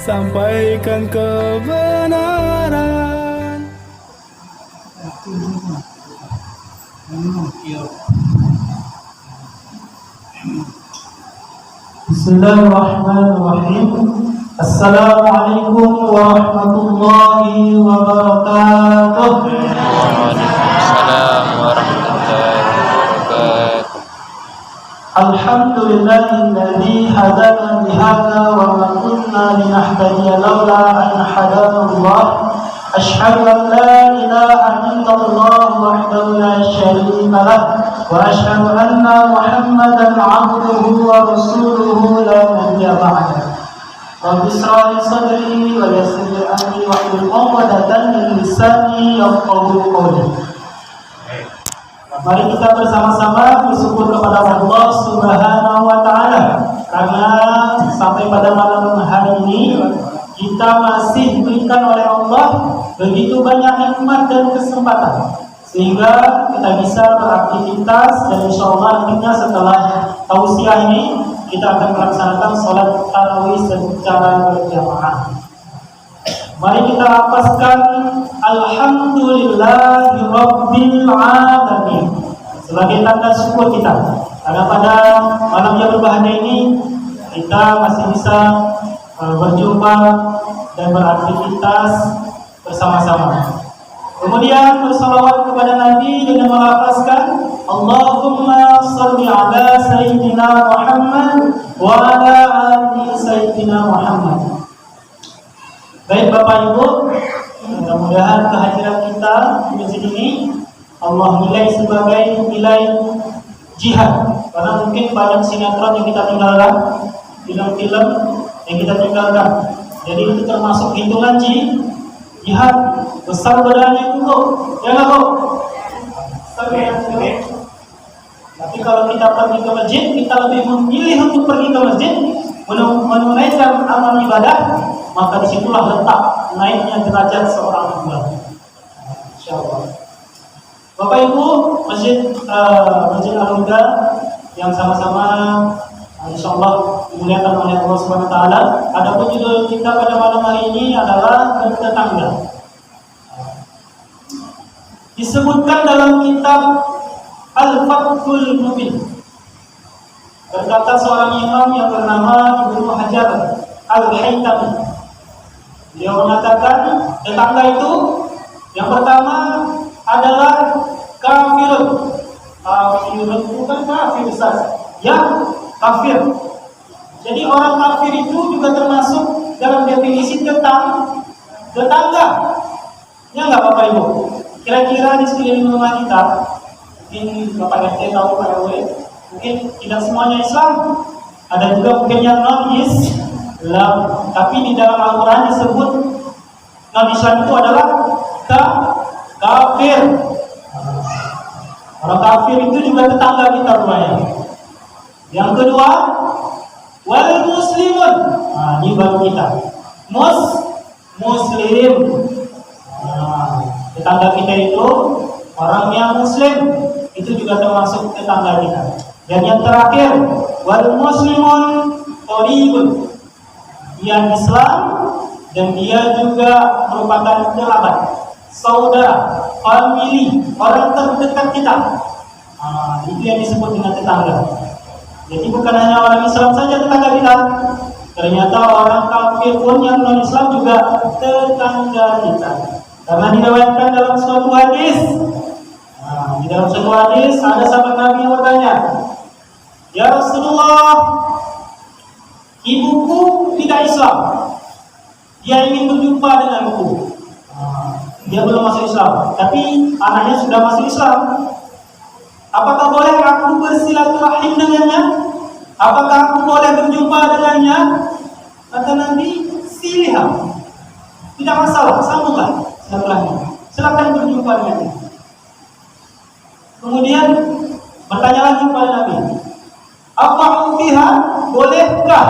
sampaikan kebenaran. Bismillahirrahmanirrahim. Assalamualaikum warahmatullahi wabarakatuh. Waalaikumsalam warahmatullahi wabarakatuh. Alhamdulillahilladzi hadana lihadza wa ma kunna linahtadiya laula an hadana Allah. Asyhadu an la ilaha illallah wahdahu la syarika lah wa asyhadu anna Muhammadan 'abduhu wa rasuluhu la nabiyya ba'dahu. Rabbi israh li sadri wa yassir li amri wahlul 'uqdatam min lisani yafqahu qawli. Mari kita bersama-sama bersyukur kepada Allah Subhanahu wa taala karena sampai pada malam hari ini kita masih diberikan oleh Allah begitu banyak nikmat dan kesempatan sehingga kita bisa beraktivitas, dan insyaallah nantinya setelah tausiah ini kita akan melaksanakan sholat tarawih secara berjamaah. Mari kita hafazkan Alhamdulillahirabbil alamin sebagai tanda syukur kita karena pada malam yang berbahagia ini kita masih bisa berjumpa dan beraktivitas bersama-sama. Kemudian bersalawat kepada Nabi dengan melafazkan Allahumma shalli ala sayyidina Muhammad wa ala ali sayyidina Muhammad. Baik Bapak Ibu, mudah-mudahan kehadiran kita di masjid ini Allah nilai sebagai nilai jihad, karena mungkin banyak sinetron yang kita tinggalkan, film-film yang kita tinggalkan. Jadi itu termasuk hitungan jihad besar badannya itu kok, ya nggak kok? Tapi kalau kita pergi ke masjid, kita lebih memilih untuk pergi ke masjid menunaikan amal ibadah, maka disitulah letak naiknya derajat seorang hamba. Insyaallah. Bapak Ibu, Masjid Al-Huda yang sama-sama insyaallah dimuliakan oleh Allah Subhanahu wa taala. Adapun judul kita pada malam hari ini adalah bertetangga. Disebutkan dalam kitab Al-Fathul Mubin. Berkata seorang imam yang bernama Ibnu Hajar Al-Haytami. Dia mengatakan tetangga itu yang pertama adalah kafirun. Kafirun bukan kafir Ustaz, yang kafir. Jadi orang kafir itu juga termasuk dalam definisi tetangga. Ya enggak Bapak Ibu? Kira-kira di sekeliling rumah kita, mungkin Bapak RT tahu, Pak RW, mungkin tidak semuanya Islam. Ada juga mungkin yang non-Islam. Tapi di dalam Al-Quran disebut non-Islam itu adalah kafir. Orang kafir itu juga tetangga kita rumahnya. Yang kedua, wal muslimun. Nah, ini baru kita. Muslim. Nah, tetangga kita itu orang yang muslim, itu juga termasuk tetangga kita. Dan yang terakhir, wal muslimun qaribun. Dia Islam dan dia juga merupakan kerabat, saudara, family, orang terdekat kita. Itu yang disebut dengan tetangga. Jadi bukan hanya orang Islam saja tetangga kita, ternyata orang kafir pun yang non Islam juga tetangga kita. Karena diriwayatkan dalam suatu hadis. Di dalam suatu hadis ada sahabat Nabi yang bertanya, "Ya Rasulullah, ibuku tidak Islam. Dia ingin berjumpa denganku. Dia belum masuk Islam, tapi anaknya sudah masuk Islam. Apakah boleh aku bersilaturahim dengannya? Apakah aku boleh berjumpa dengannya?" Kata Nabi, "Silahkan. Tidak masalah, sambunglah silaturahim. Silakan berjumpa dengannya." Kemudian bertanya lagi kepada Nabi, "Apa fiha? Bolehkah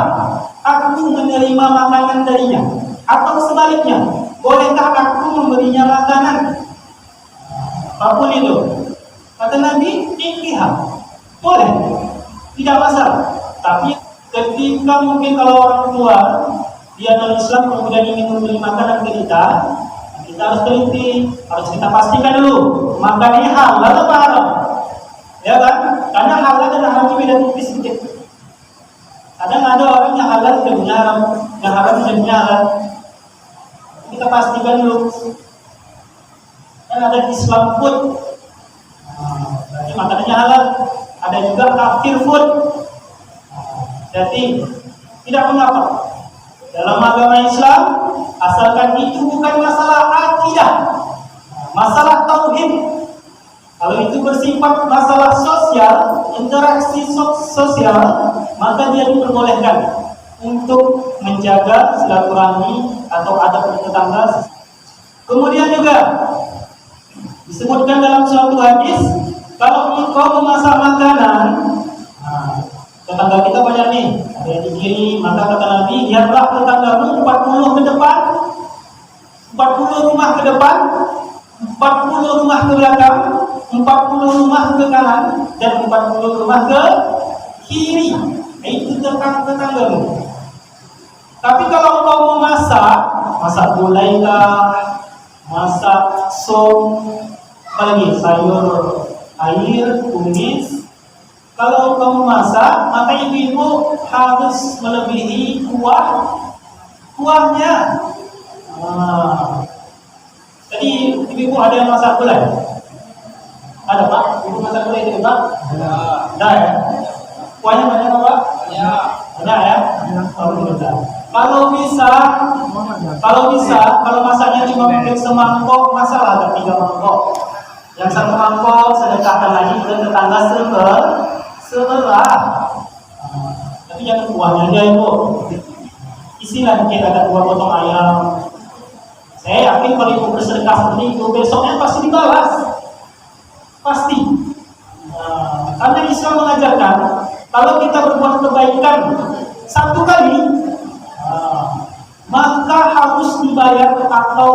aku menerima makanan darinya? Atau sebaliknya, bolehkah aku memberinya makanan?" Apapun itu, kata Nabi, "Ikhtiha." Boleh, tidak masalah. Tapi ketika mungkin kalau orang tua dia non-Islam kemudian ingin membeli makanan ke kita harus teliti, harus kita pastikan dulu makanannya halal atau haram, ya kan? Karena halal dan haram itu beda tipis sedikit. Kadang ada orang yang halal jadinya haram, yang haram jadinya halal. Kita pastikan dulu. Kan ada Islam food, berarti makanannya halal. Ada juga kafir food. Jadi tidak mengapa dalam agama Islam, asalkan itu bukan masalah akidah, masalah tauhid. Kalau itu bersifat masalah sosial, interaksi sosial, maka dia diperbolehkan untuk menjaga silaturahmi atau adab tetangga. Kemudian juga disebutkan dalam suatu hadis, kalau engkau memasak makanan, tetangga kita banyak nih, ada yang di kiri, maka kata Nabi, lihatlah tetanggamu 40 ke depan, 40 rumah ke depan, 40 rumah ke belakang, 40 rumah ke kanan, dan 40 rumah ke kiri. Itu tetanggamu. Tapi kalau engkau mau masak gulai kah, masak sop, apalagi sayur air, tumis. Kalau kamu masak, maka ibu-ibu harus melebihi kuahnya. Jadi ibu-ibu ada yang masak gulai? Ada Pak? Ibu masak gulai itu Pak? Ada ya? Kuahnya banyak Pak? Ada ya? Kalau bisa, kalau masaknya cuma mungkin semangkok, masalah ada 3 mangkok. Yang 1 mangkok sedekahkan lagi ke tetangga sebelah. Tapi jangan kuahnya aja ibu. Isilah mungkin ada 2 potong ayam. Saya yakin kalau ibu bersedekah seperti itu, besoknya pasti dibalas. Pasti. Karena Islam mengajarkan, kalau kita berbuat kebaikan 1 kali, maka harus dibayar atau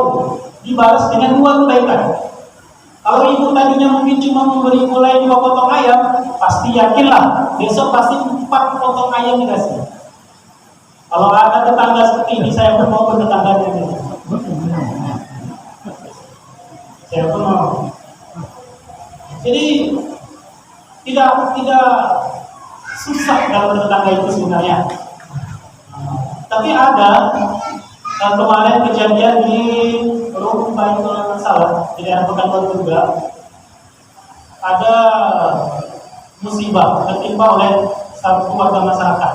dibalas dengan 2 kebaikan. Kalau ibu tadinya mungkin cuma memberi gulai 2 potong ayam, pasti yakinlah besok pasti 4 potong ayam dikasih. Kalau ada tetangga seperti ini, saya pun mau bertetangganya gitu. Saya pun mau. Jadi tidak susah dalam bertetangga itu sebenarnya. Tapi ada kemarin kejadian di Rumah kalau salah di daerah Pekanbaru juga ada musibah tertimpa oleh satu warga masyarakat.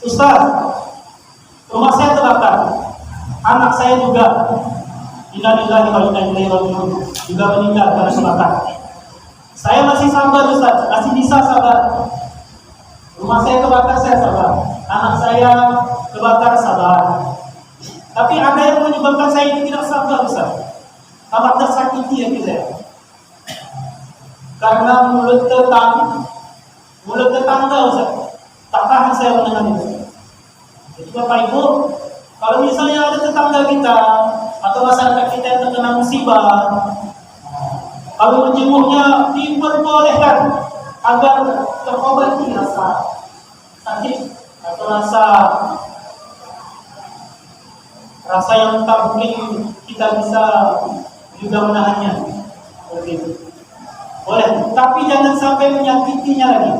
Ustaz, rumah saya terbakar, anak saya juga innalillahi wa inna ilaihi raji'un juga meninggal karena terbakar. Saya masih sabar Ustaz, masih bisa sabar. Rumah saya terbakar, saya sabar. Anak saya terbakar, sabar. Tapi ada yang menyebabkan saya ini tidak sabar Ustaz. Tambah tersakiti hati saya. Karena mulut tetangga Ustaz. Tak tahan saya mendengar itu. Jadi Bapak Ibu, kalau misalnya ada tetangga kita atau masyarakat kita yang terkena musibah, kalau menjenguknya diperbolehkan agar terobati rasa sakit atau rasa yang tak mungkin kita bisa juga menahannya. Begitu. Boleh, tapi jangan sampai menyakitinya lagi.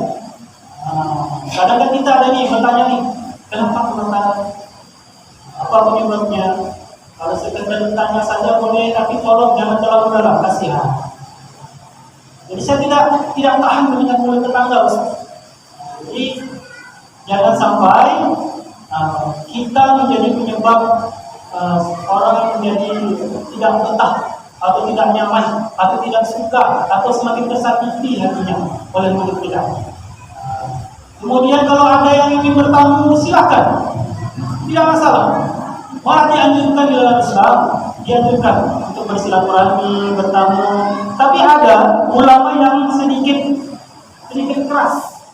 Kadang-kadang kita ada nih bertanya nih, kenapa kebakaran? Apa penyebabnya? Kalau sekedar bertanya saja boleh, tapi tolong jangan terlalu dalam, kasihan. Jadi saya tidak tahan mendengar mulut tetangga. Jadi jangan sampai kita menjadi penyebab orang menjadi tidak betah atau tidak nyaman atau tidak suka atau semakin tersakiti hatinya oleh mulut kita. Kemudian kalau ada yang ingin bertamu, silakan, tidak masalah. Malah dianjurkan di dalam Islam, dianjurkan untuk bersilaturahmi, bertamu. Tapi ada ulama yang sedikit keras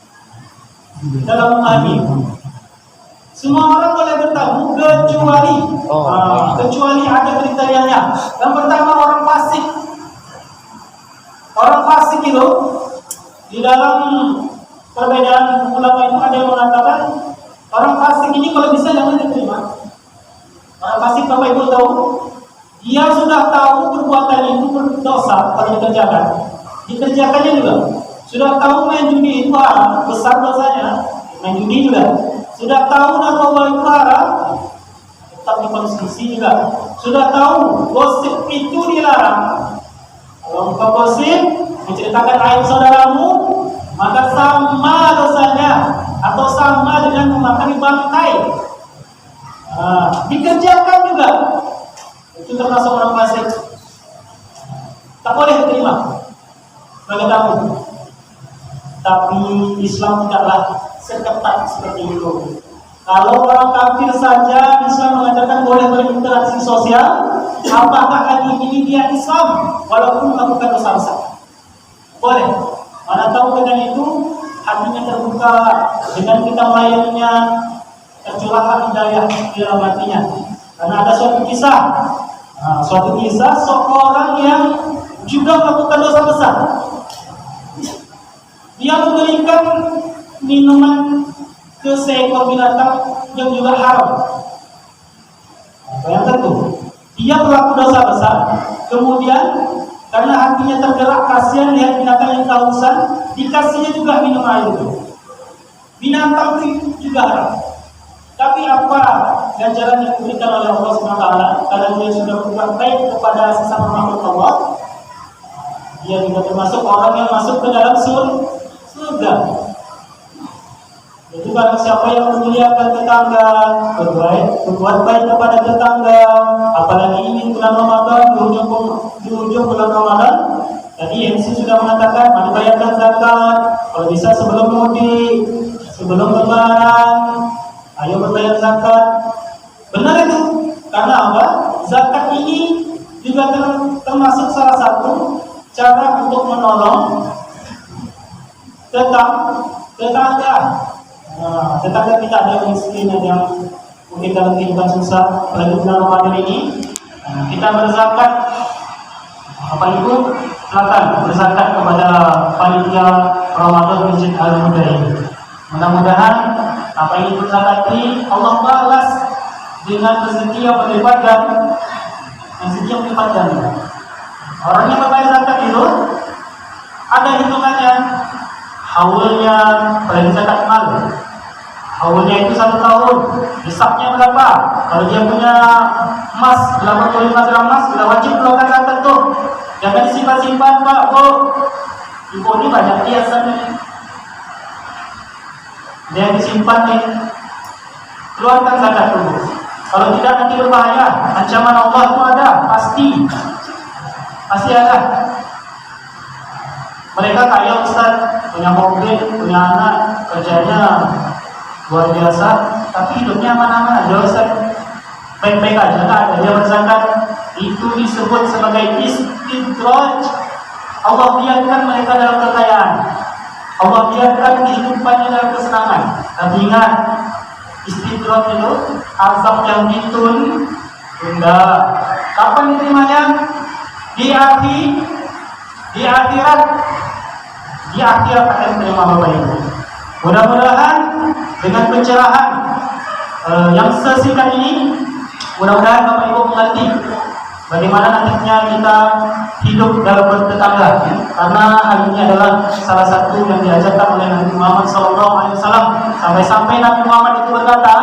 dalam memahami. Semua orang boleh bertamu kecuali ada kriterianya. Yang pertama orang fasik. Orang fasik itu di dalam perbedaan ulama itu ada yang mengatakan orang fasik ini kalau bisa jangan diterima pasti Bapak Ibu tahu, dia sudah tahu perbuatan itu berdosa kalau dikerjakannya juga. Sudah tahu main judi itu haram, besar dosanya, main judi juga. Sudah tahu narkoba itu haram, tetap dikonsumsi juga. Sudah tahu gosip itu dilarang. Kalau engkau gosip menceritakan aib saudaramu, maka sama dosanya atau sama dengan memakan bangkai. Dikerjakan juga, itu termasuk orang fasik, tak boleh diterima sebagai tamu. Tapi Islam tidaklah seketat seperti itu. Kalau orang kafir saja Islam mengatakan boleh berinteraksi sosial, apakah lagi ini dia Islam walaupun melakukan dosa besar? Boleh. Mana tahu dengan itu hatinya terbuka, dengan kita melayaninya tercurahlah hidayah di dalam hatinya. Karena ada suatu kisah seorang yang juga melakukan dosa besar. Dia memberikan minuman ke seekor binatang yang juga haram. Bayangkan tuh, dia pelaku dosa besar, kemudian karena hatinya tergerak kasihan lihat binatang yang kehausan, dikasihnya juga minum air itu. Binatang itu juga haram. Tapi apa ganjaran yang diberikan oleh Allah SWT kalau dia sudah berbuat baik kepada sesama makhluk Allah? Dia juga termasuk orang yang masuk ke dalam surga. Jadi barang siapa yang memuliakan tetangga, berbuat baik kepada tetangga, apalagi ingin bulan Ramadan, di ujung bulan Ramadan, tadi MC sudah mengatakan membayarkan zakat, kalau bisa sebelum mudik, sebelum lebaran, ayo berbayar zakat. Benar itu, karena apa? Zakat ini juga termasuk salah satu cara untuk menolong tetangga. Tetangga kita ada yang miskin, ada yang mungkin dalam kehidupan susah, apalagi bulan Ramadan ini. Kita berzakat. Bapak Ibu, silakan berzakat kepada panitia Ramadan Masjid Al-Huda ini. Mudah-mudahan apa yang berzakati Allah balas dengan rezeki yang berlipat ganda. Orang yang membayar zakat itu ada hitungannya. Haulnya, pada zakat mal, haulnya itu 1 tahun. Hisapnya berapa? Kalau dia punya emas 85 gram emas, sudah wajib keluarkan zakat tuh. Jangan disimpan-simpan, Pak, Bu. Ibu ini banyak hiasan nih. Dia disimpan nih. Keluarkan zakat dulu. Kalau tidak nanti berbahaya. Ancaman Allah itu ada, pasti ada. Mereka kaya Ustaz, punya mobil, punya anak, kerjanya luar biasa, tapi hidupnya aman-aman aja Ustaz. Baik-baik aja, ada dia berzakat. Itu disebut sebagai istidraj. Allah biarkan mereka dalam kekayaan, Allah biarkan kehidupannya dalam kesenangan. Tapi ingat, istidraj itu azab yang ditunda. Kapan diterimanya? Di akhirat akan menerima Bapak Ibu. Mudah-mudahan dengan pencerahan yang sesingkat ini, mudah-mudahan Bapak Ibu mengerti bagaimana nantinya kita hidup dalam bertetangga. Karena hal ini adalah salah satu yang diajarkan oleh Nabi Muhammad SAW. Sampai-sampai Nabi Muhammad itu berkata,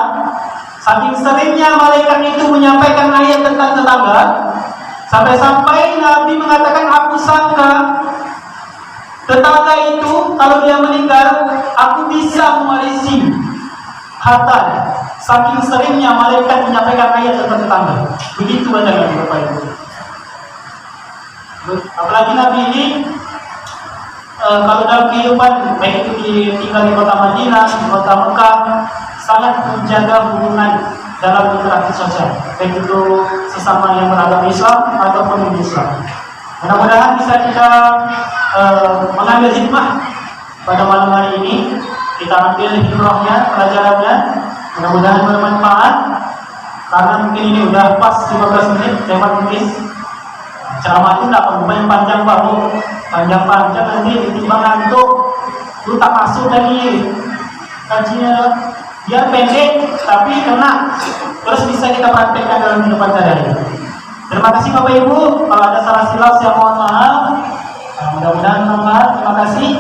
saking seringnya malaikat itu menyampaikan ayat tentang tetangga, sampai-sampai Nabi mengatakan, aku sangka tetangga itu kalau dia meninggal, aku bisa mewarisi harta. Saking seringnya malaikat menyampaikan ayat tentang tetangga. Begitu banyaknya Bapak Ibu. Apalagi Nabi ini kalau dalam kehidupan, baik itu tinggal di kota Madinah, di kota Mekah, sangat menjaga hubungan dalam interaksi sosial, baik itu sesama yang beragama Islam ataupun non-Islam. Mudah-mudahan bisa kita mengambil hikmah pada malam hari ini. Kita ambil hikmahnya, pelajarannya. Mudah-mudahan bermanfaat. Karena mungkin ini udah pas 15 menit lewat mungkin. Ceramah itu tidak perlu panjang Pak Bu. Panjang-panjang nanti ditimbang ngantuk. Lu tak masuk lagi kajinya. Biar pendek tapi kena, terus bisa kita praktekkan dalam kehidupan sehari-hari. Terima kasih Bapak Ibu. Kalau ada salah silap saya mohon maaf. Mudah-mudahan bermanfaat. Terima kasih.